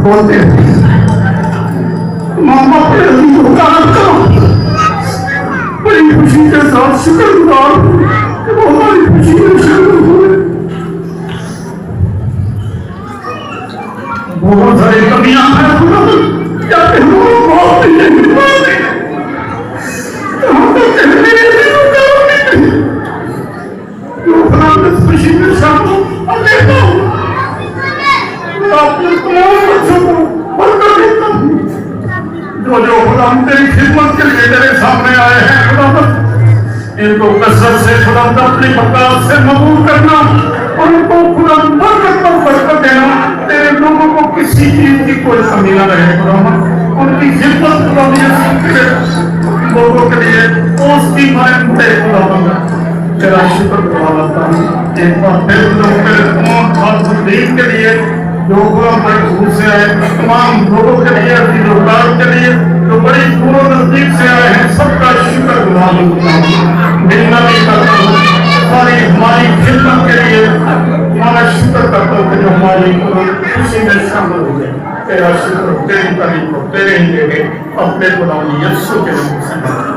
बोलते मामा अपने अजीजों का बड़ी खुशी के साथ शुक्रगुजार कि वो हमारी खुशी में शामिल हुए। बहुत सारी कमियां हैं जाते हो बहुत नहीं बोलते कहाँ तक कहने जो खराब इस खुशी में शामिल अब देता हूँ आपने तमाम बच्चों को बरकत देता हूँ जो खुदा तेरी खिदमत के लिए तेरे सामने आए हैं खुदा इनको कसरत से खुदा अपनी बरकत से मकबूल करना और उनको खुदा बरकत पर बरकत देना। तेरे लोगों को किसी चीज की कोई कमी न रहे खुदा उनकी खिदमत खुदा लोगों के लिए उसकी मैं खुदा तेरा शुक्र करता हूँ। एक बार फिर लोग तेरे तमाम खातून के लिए जो मजबूर से आए तमाम लोगों के लिए रोजगार के लिए जो बड़ी दूरों नजदीक से आए हैं सबका शुक्र गुजार मिलना भी करता हूँ। सारी हमारी खिदमत के लिए हमारा शुक्र करता हूँ कि जो हमारी खुशी में शामिल हो गए। तेरा शुक्र तेरी तारीफ को तेरे ही देंगे अपने खुदा यीशु के नाम से।